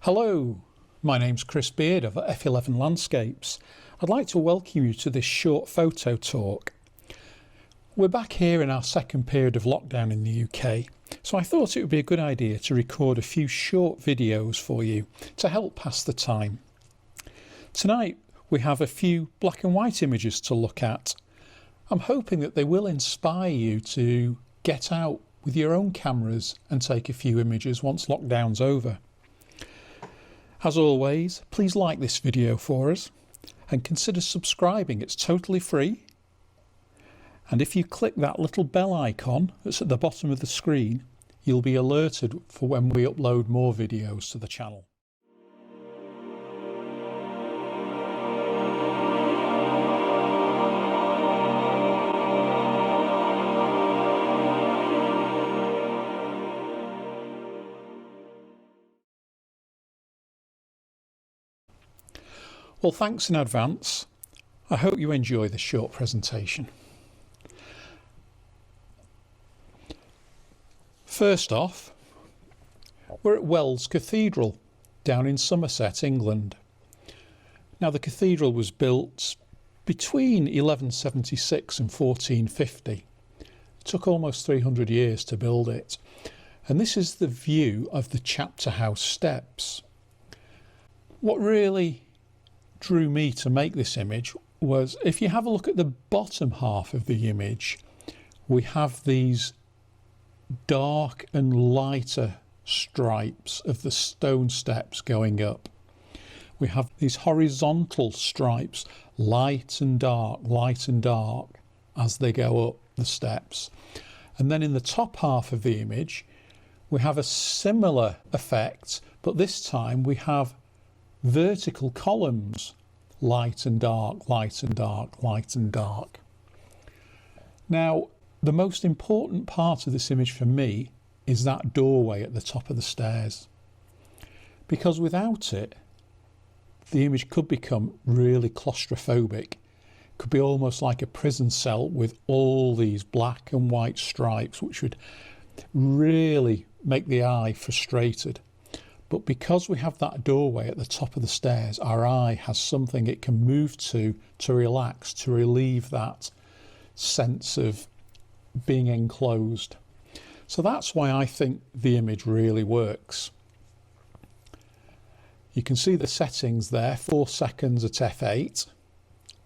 Hello, my name's Chris Beard of f11 Landscapes. I'd like to welcome you to this short photo talk. We're back here in our second period of lockdown in the UK, so I thought it would be a good idea to record a few short videos for you to help pass the time. Tonight we have a few black and white images to look at. I'm hoping that they will inspire you to get out with your own cameras and take a few images once lockdown's over. As always, please like this video for us and consider subscribing. It's totally free. And if you click that little bell icon that's at the bottom of the screen, you'll be alerted for when we upload more videos to the channel. Well, thanks in advance. I hope you enjoy this short presentation. First off, we're at Wells Cathedral down in Somerset, England. Now, the cathedral was built between 1176 and 1450. It took almost 300 years to build it. And this is the view of the chapter house steps. What really drew me to make this image was, if you have a look at the bottom half of the image, we have these dark and lighter stripes of the stone steps going up. We have these horizontal stripes, light and dark as they go up the steps. And then in the top half of the image we have a similar effect, but this time we have vertical columns, light and dark, light and dark, light and dark. Now, the most important part of this image for me is that doorway at the top of the stairs, because without it the image could become really claustrophobic. It could be almost like a prison cell with all these black and white stripes, which would really make the eye frustrated. But because we have that doorway at the top of the stairs, our eye has something it can move to relax, to relieve that sense of being enclosed. So that's why I think the image really works. You can see the settings there, 4 seconds at f8.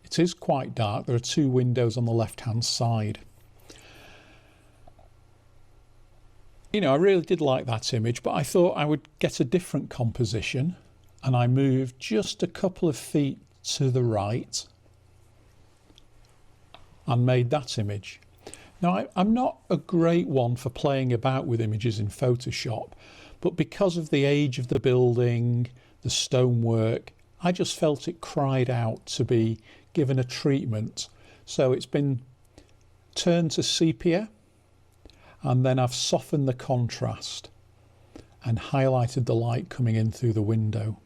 It is quite dark. There are 2 windows on the left hand side. You know, I really did like that image, but I thought I would get a different composition, and I moved just a couple of feet to the right and made that image. Now, I'm not a great one for playing about with images in Photoshop, but because of the age of the building, the stonework, I just felt it cried out to be given a treatment. So it's been turned to sepia, and then I've softened the contrast and highlighted the light coming in through the window.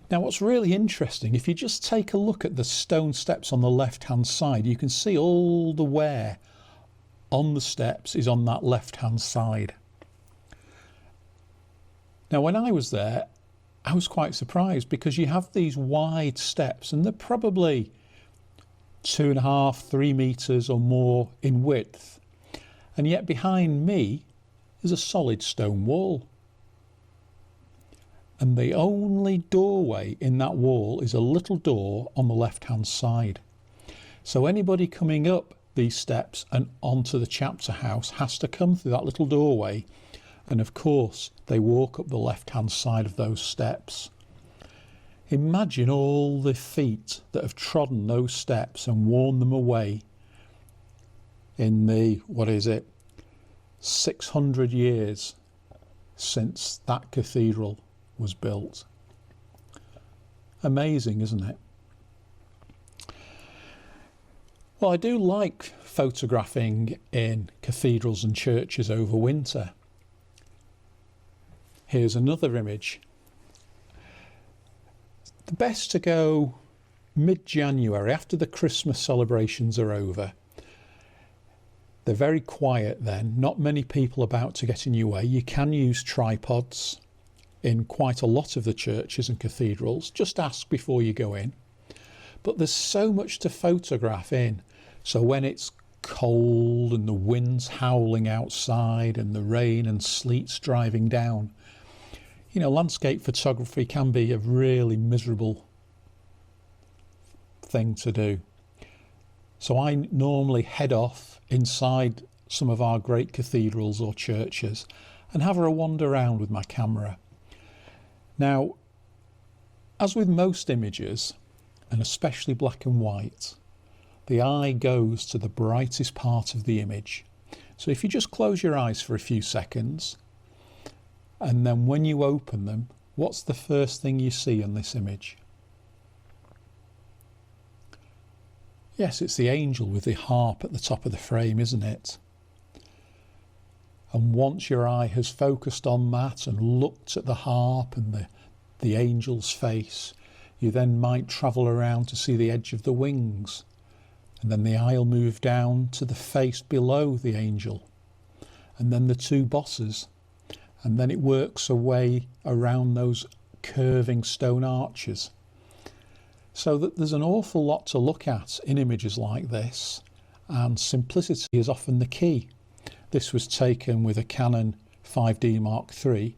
Now, what's really interesting, if you just take a look at the stone steps on the left hand side, you can see all the wear on the steps is on that left hand side. Now, when I was there, I was quite surprised, because you have these wide steps and they're probably 2.5, 3 meters or more in width. And yet behind me is a solid stone wall. And the only doorway in that wall is a little door on the left hand side. So anybody coming up these steps and onto the chapter house has to come through that little doorway. And of course they walk up the left hand side of those steps. Imagine all the feet that have trodden those steps and worn them away in the, 600 years since that cathedral was built. Amazing, isn't it? Well, I do like photographing in cathedrals and churches over winter. Here's another image. The best to go mid-January, after the Christmas celebrations are over. They're very quiet then, not many people about to get in your way. You can use tripods in quite a lot of the churches and cathedrals. Just ask before you go in. But there's so much to photograph in. So when it's cold and the wind's howling outside and the rain and sleet's driving down, you know, landscape photography can be a really miserable thing to do. So I normally head off inside some of our great cathedrals or churches and have a wander around with my camera. Now, as with most images, and especially black and white, the eye goes to the brightest part of the image. So if you just close your eyes for a few seconds, and then when you open them, what's the first thing you see in this image? Yes, it's the angel with the harp at the top of the frame, isn't it? And once your eye has focused on that and looked at the harp and the angel's face, you then might travel around to see the edge of the wings. And then the eye will move down to the face below the angel. And then the two bosses. And then it works away around those curving stone arches. So that there's an awful lot to look at in images like this. And simplicity is often the key. This was taken with a Canon 5D Mark III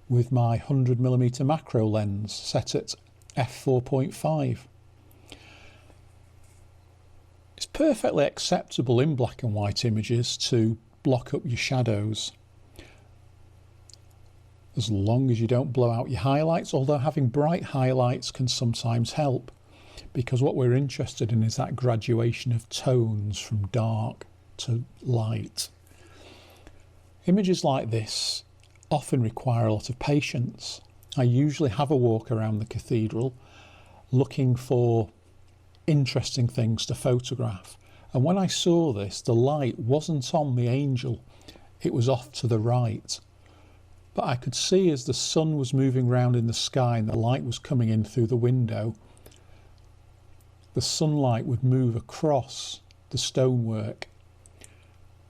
with my 100mm macro lens set at f4.5. It's perfectly acceptable in black and white images to block up your shadows, as long as you don't blow out your highlights, although having bright highlights can sometimes help, because what we're interested in is that graduation of tones from dark to light. Images like this often require a lot of patience. I usually have a walk around the cathedral looking for interesting things to photograph. And when I saw this, the light wasn't on the angel, it was off to the right. But I could see as the sun was moving round in the sky and the light was coming in through the window, the sunlight would move across the stonework.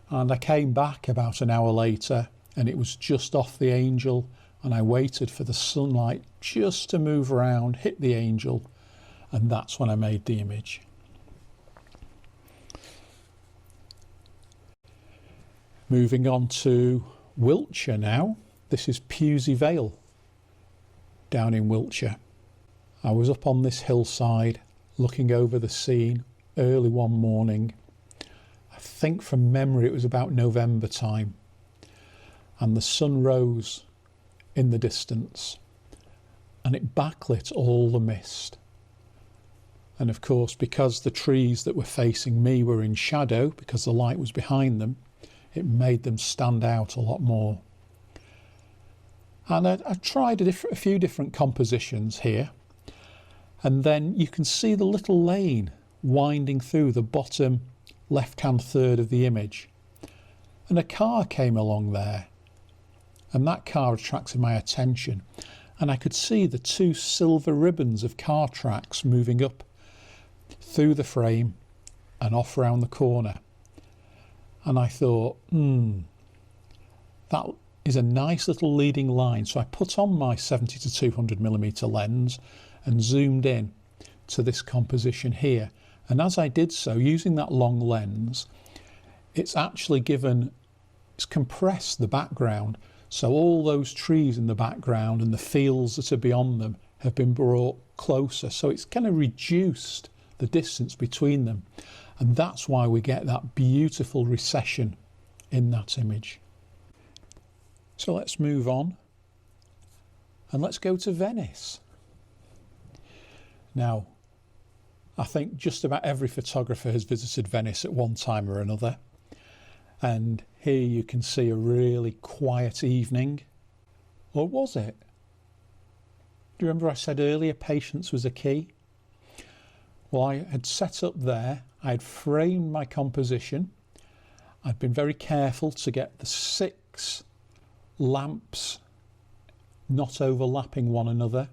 And I came back about an hour later and it was just off the angel, and I waited for the sunlight just to move around, hit the angel, and that's when I made the image. Moving on to Wiltshire now. This is Pewsey Vale down in Wiltshire. I was up on this hillside looking over the scene early one morning. I think from memory it was about November time, and the sun rose in the distance and it backlit all the mist. And of course, because the trees that were facing me were in shadow because the light was behind them, it made them stand out a lot more. And I tried a few different compositions here, and then you can see the little lane winding through the bottom left-hand third of the image, and a car came along there, and that car attracted my attention, and I could see the two silver ribbons of car tracks moving up through the frame and off round the corner. And I thought, that is a nice little leading line. So I put on my 70 to 200mm lens and zoomed in to this composition here. And as I did so, using that long lens, it's compressed the background. So all those trees in the background and the fields that are beyond them have been brought closer. So it's kind of reduced the distance between them. And that's why we get that beautiful recession in that image. So let's move on and let's go to Venice. Now, I think just about every photographer has visited Venice at one time or another. And here you can see a really quiet evening. Or was it? Do you remember I said earlier patience was a key? Well, I had set up there, I had framed my composition. I'd been very careful to get the 6 lamps not overlapping one another.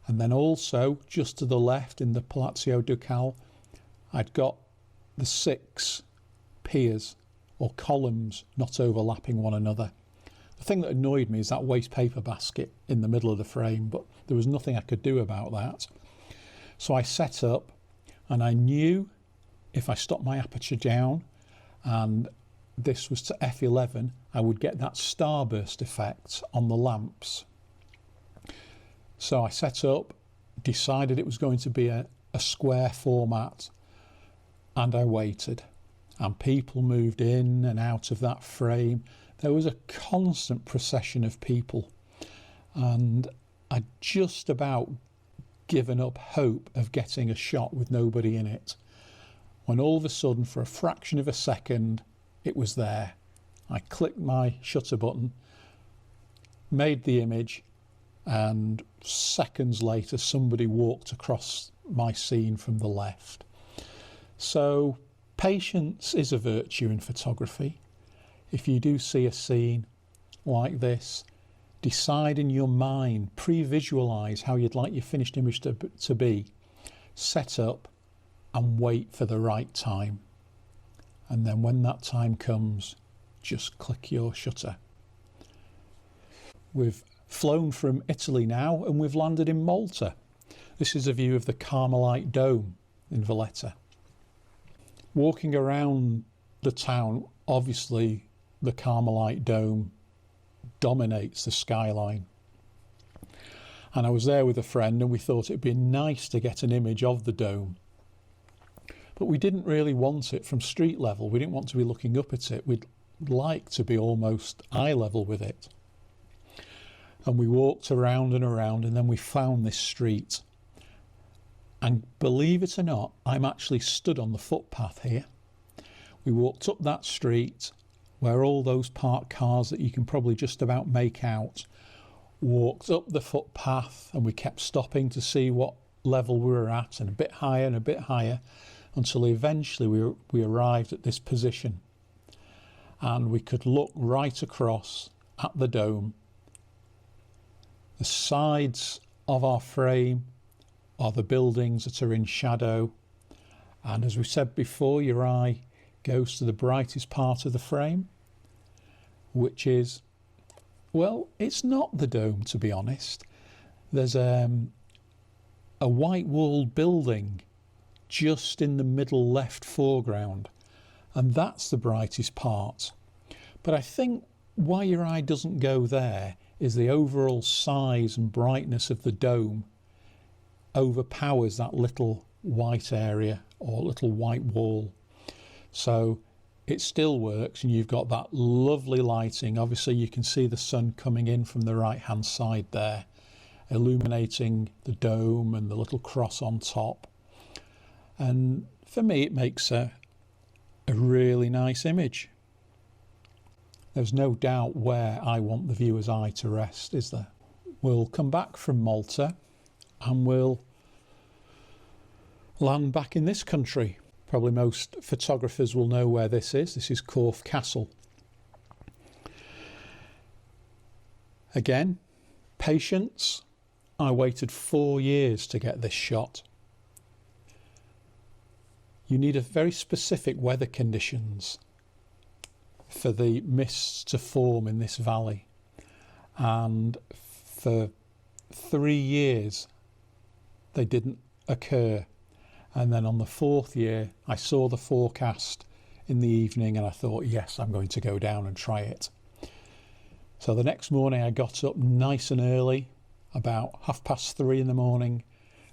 And then also, just to the left in the Palazzo Ducale, I'd got the 6 piers or columns not overlapping one another. The thing that annoyed me is that waste paper basket in the middle of the frame, but there was nothing I could do about that. So I set up, and I knew if I stopped my aperture down, and this was to f11, I would get that starburst effect on the lamps. So I set up, decided it was going to be a square format, and I waited. And people moved in and out of that frame. There was a constant procession of people, and I'd just about given up hope of getting a shot with nobody in it, when all of a sudden, for a fraction of a second, it was there. I clicked my shutter button, made the image, and seconds later somebody walked across my scene from the left. So patience is a virtue in photography. If you do see a scene like this, decide in your mind, pre-visualise how you'd like your finished image to be, set up and wait for the right time. And then when that time comes, just click your shutter. We've flown from Italy now and we've landed in Malta. This is a view of the Carmelite Dome in Valletta. Walking around the town, obviously the Carmelite Dome dominates the skyline. And I was there with a friend and we thought it'd be nice to get an image of the dome. But we didn't really want it from street level. We didn't want to be looking up at it. We'd like to be almost eye level with it. And we walked around and around, and then we found this street. And believe it or not, I'm actually stood on the footpath here. We walked up that street where all those parked cars that you can probably just about make out, walked up the footpath, and we kept stopping to see what level we were at, and a bit higher, until eventually we arrived at this position. And we could look right across at the dome. The sides of our frame are the buildings that are in shadow, and as we said before, your eye goes to the brightest part of the frame, which is, well, it's not the dome, to be honest. There's a white walled building just in the middle left foreground, and that's the brightest part. But I think why your eye doesn't go there is the overall size and brightness of the dome overpowers that little white area or little white wall. So it still works, and you've got that lovely lighting. Obviously you can see the sun coming in from the right hand side there, illuminating the dome and the little cross on top. And for me it makes a really nice image. There's no doubt where I want the viewer's eye to rest, is there? We'll come back from Malta and we'll land back in this country. Probably most photographers will know where this is. This is Korff Castle. Again, patience. I waited 4 years to get this shot. You need a very specific weather conditions for the mists to form in this valley, and for 3 years they didn't occur. And then on the 4th year I saw the forecast in the evening and I thought, yes, I'm going to go down and try it. So the next morning I got up nice and early, about 3:30 in the morning,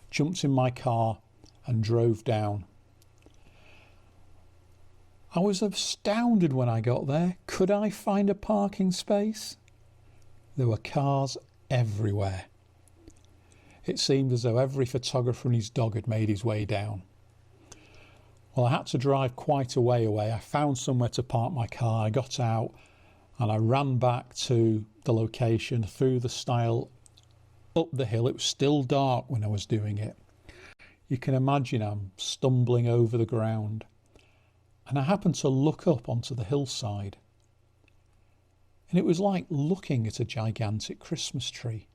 jumped in my car and drove down. I was astounded when I got there. Could I find a parking space? There were cars everywhere. It seemed as though every photographer and his dog had made his way down. Well, I had to drive quite a way away. I found somewhere to park my car. I got out and I ran back to the location, through the stile, up the hill. It was still dark when I was doing it. You can imagine I'm stumbling over the ground. And I happened to look up onto the hillside, and it was like looking at a gigantic Christmas tree.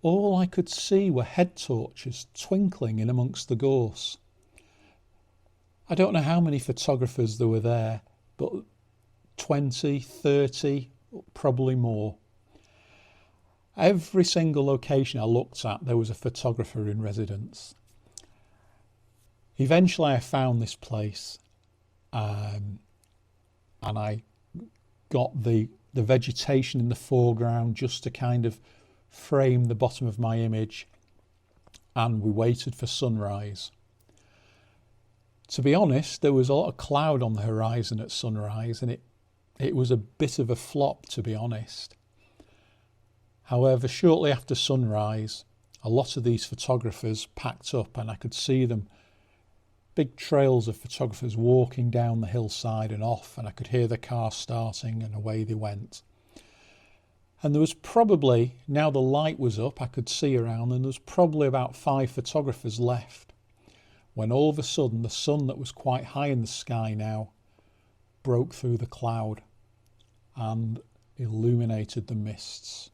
All I could see were head torches twinkling in amongst the gorse. I don't know how many photographers there were there, but 20, 30, probably more. Every single location I looked at, there was a photographer in residence. Eventually I found this place, and I got the vegetation in the foreground just to kind of frame the bottom of my image, and we waited for sunrise. To be honest, there was a lot of cloud on the horizon at sunrise, and it was a bit of a flop, to be honest. However, shortly after sunrise, a lot of these photographers packed up, and I could see them, big trails of photographers walking down the hillside and off, and I could hear the car starting, and away they went. And there was probably, now the light was up, I could see around, and there was probably about 5 photographers left, when all of a sudden the sun, that was quite high in the sky now, broke through the cloud and illuminated the mists.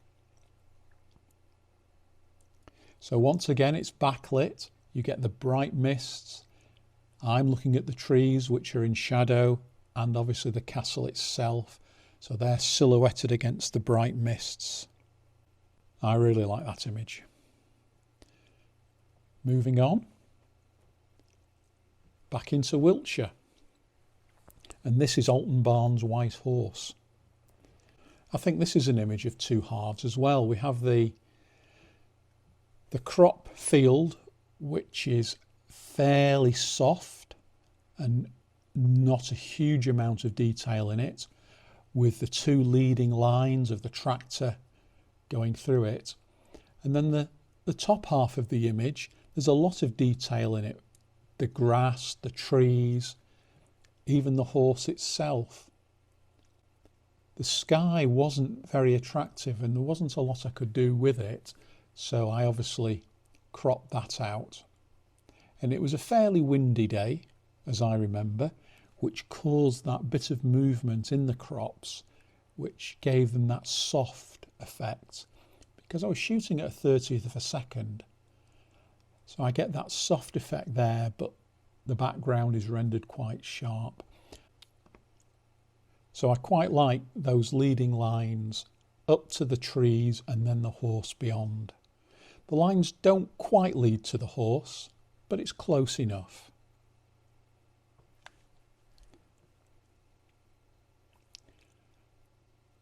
So once again, it's backlit, you get the bright mists. I'm looking at the trees, which are in shadow, and obviously the castle itself. So they're silhouetted against the bright mists. I really like that image. Moving on. Back into Wiltshire. And this is Alton Barns' White Horse. I think this is an image of two halves as well. We have the crop field, which is fairly soft and not a huge amount of detail in it, with the 2 leading lines of the tractor going through it. And then the top half of the image, there's a lot of detail in it. The grass, the trees, even the horse itself. The sky wasn't very attractive, and there wasn't a lot I could do with it, so I obviously cropped that out. And it was a fairly windy day, as I remember, which caused that bit of movement in the crops, which gave them that soft effect, because I was shooting at a 30th of a second. So I get that soft effect there, but the background is rendered quite sharp. So I quite like those leading lines up to the trees and then the horse beyond. The lines don't quite lead to the horse, but it's close enough.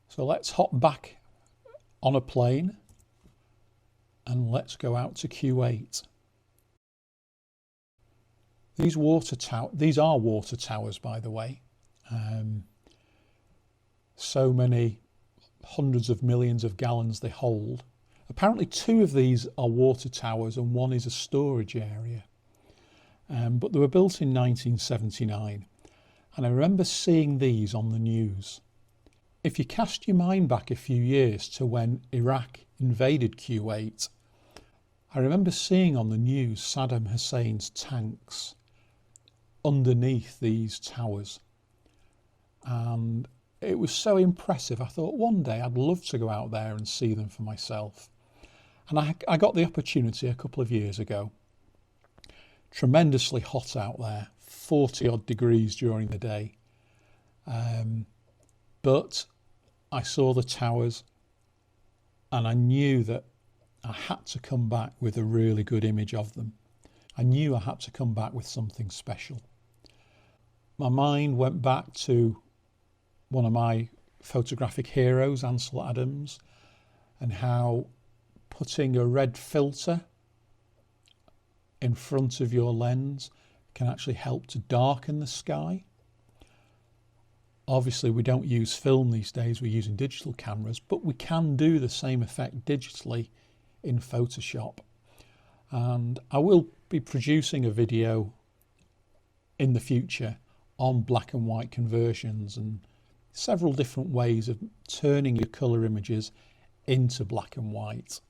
So let's hop back on a plane and let's go out to Q8. These are water towers, by the way. So many hundreds of millions of gallons they hold. Apparently 2 of these are water towers and 1 is a storage area. But they were built in 1979, and I remember seeing these on the news. If you cast your mind back a few years to when Iraq invaded Kuwait, I remember seeing on the news Saddam Hussein's tanks underneath these towers, and it was so impressive. I thought one day I'd love to go out there and see them for myself. And I got the opportunity a couple of years ago. Tremendously hot out there, 40 odd degrees during the day. But I saw the towers and I knew that I had to come back with a really good image of them. I knew I had to come back with something special. My mind went back to one of my photographic heroes, Ansel Adams, and how putting a red filter in front of your lens can actually help to darken the sky. Obviously we don't use film these days, we're using digital cameras, but we can do the same effect digitally in Photoshop. And I will be producing a video in the future on black and white conversions and several different ways of turning your colour images into black and white.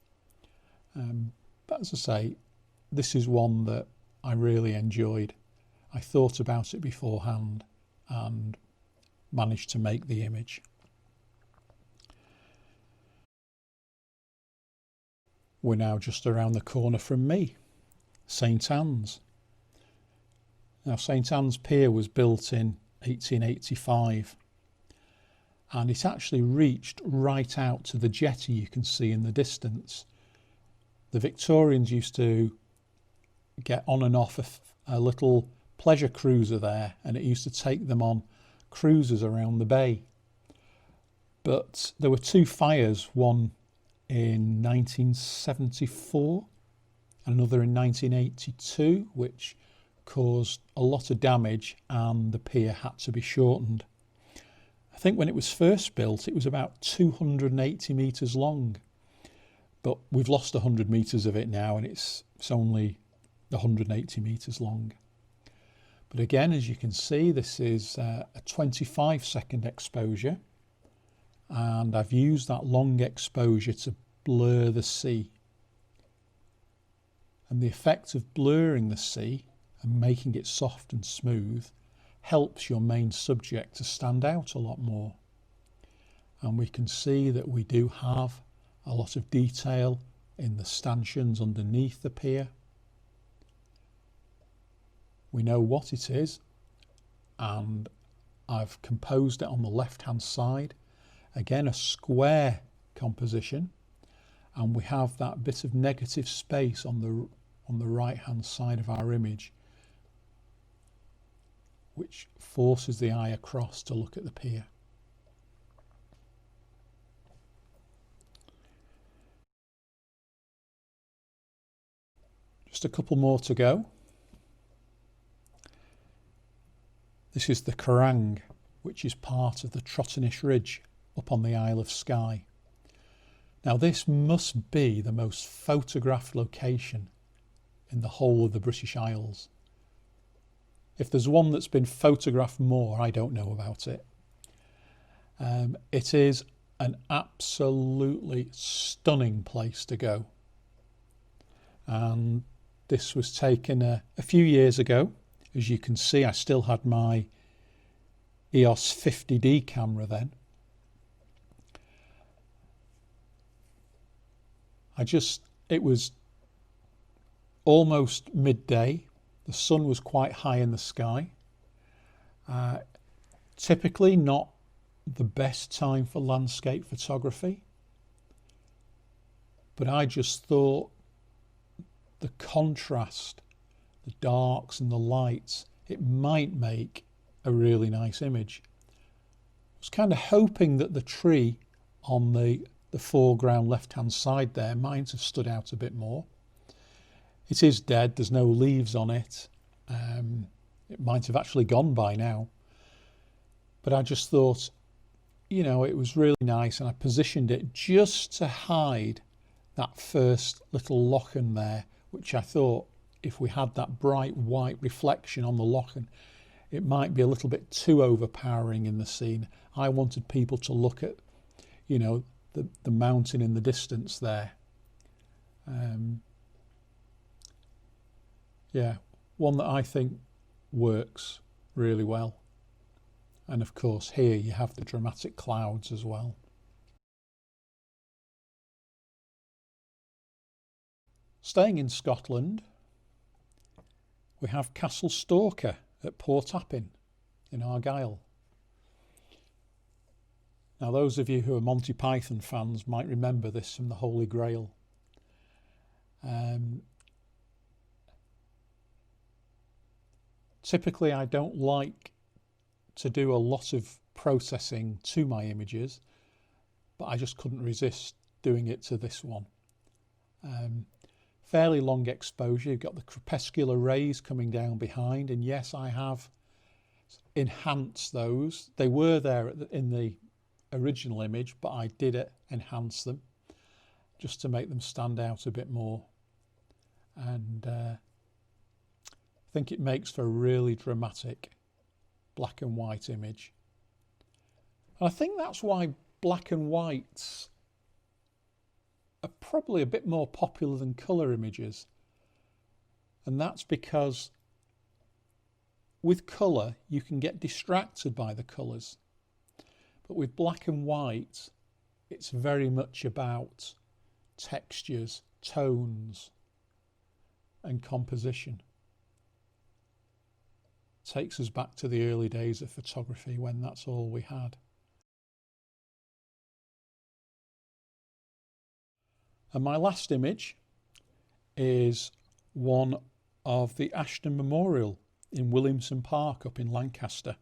But as I say, this is one that I really enjoyed. I thought about it beforehand and managed to make the image. We're now just around the corner from me, St Annes. Now St Annes Pier was built in 1885, and it actually reached right out to the jetty you can see in the distance. The Victorians used to get on and off a little pleasure cruiser there, and it used to take them on cruises around the bay. But there were two fires, one in 1974 and another in 1982, which caused a lot of damage, and the pier had to be shortened. I think when it was first built it was about 280 metres long, but we've lost 100 metres of it now, and it's only 180 metres long. But again, as you can see, this is a 25-second exposure, and I've used that long exposure to blur the sea. And the effect of blurring the sea and making it soft and smooth helps your main subject to stand out a lot more. And we can see that we do have a lot of detail in the stanchions underneath the pier. We know what it is, and I've composed it on the left hand side. Again, a square composition, and we have that bit of negative space on the right hand side of our image, which forces the eye across to look at the pier. Just a couple more to go. This is the Karg, which is part of the Trottenish Ridge up on the Isle of Skye. Now this must be the most photographed location in the whole of the British Isles. If there's one that's been photographed more, I don't know about it. It is an absolutely stunning place to go. And this was taken a few years ago. As you can see, I still had my EOS 50D camera then. It was almost midday. The sun was quite high in the sky. Typically not the best time for landscape photography, but I just thought the contrast, the darks and the lights, it might make a really nice image. I was kind of hoping that the tree on the foreground left hand side there might have stood out a bit more. It is dead, there's no leaves on it. It might have actually gone by now, but I just thought, you know, it was really nice, and I positioned it just to hide that first little lochen there, which I thought if we had that bright white reflection on the lochen, it might be a little bit too overpowering in the scene. I wanted people to look at, you know, the mountain in the distance there. Yeah, one that I think works really well. And of course here you have the dramatic clouds as well. Staying in Scotland, we have Castle Stalker at Port Appin in Argyll. Now those of you who are Monty Python fans might remember this from the Holy Grail. Typically I don't like to do a lot of processing to my images, but I just couldn't resist doing it to this one. Fairly long exposure, you've got the crepuscular rays coming down behind, and yes, I have enhanced those. They were there in the original image, but I did enhance them just to make them stand out a bit more, and I think it makes for a really dramatic black and white image. And I think that's why black and whites are probably a bit more popular than colour images, and that's because with colour you can get distracted by the colours, but with black and white it's very much about textures, tones and composition. Takes us back to the early days of photography when that's all we had. And my last image is one of the Ashton Memorial in Williamson Park up in Lancaster,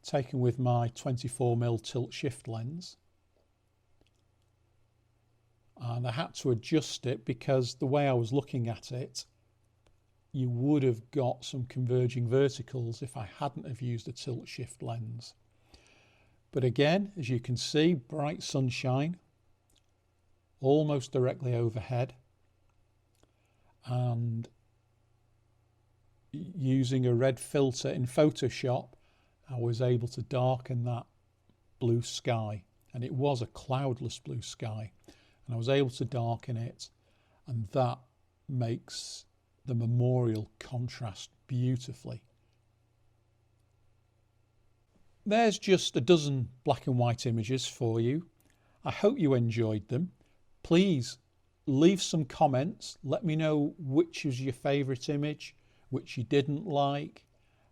taken with my 24mm tilt shift lens. And I had to adjust it because the way I was looking at it, you would have got some converging verticals if I hadn't have used a tilt shift lens. But again, as you can see, bright sunshine, almost directly overhead, and using a red filter in Photoshop, I was able to darken that blue sky, and it was a cloudless blue sky, and I was able to darken it, and that makes the memorial contrast beautifully. There's just a dozen black and white images for you. I hope you enjoyed them. Please leave some comments. Let me know which is your favourite image, which you didn't like.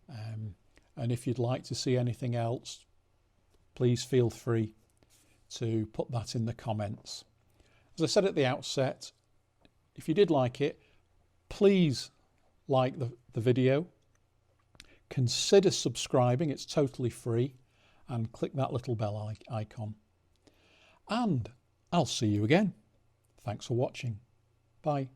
And if you'd like to see anything else, please feel free to put that in the comments. As I said at the outset, if you did like it, please like the video. Consider subscribing, it's totally free, and click that little bell icon. And I'll see you again. Thanks for watching. Bye.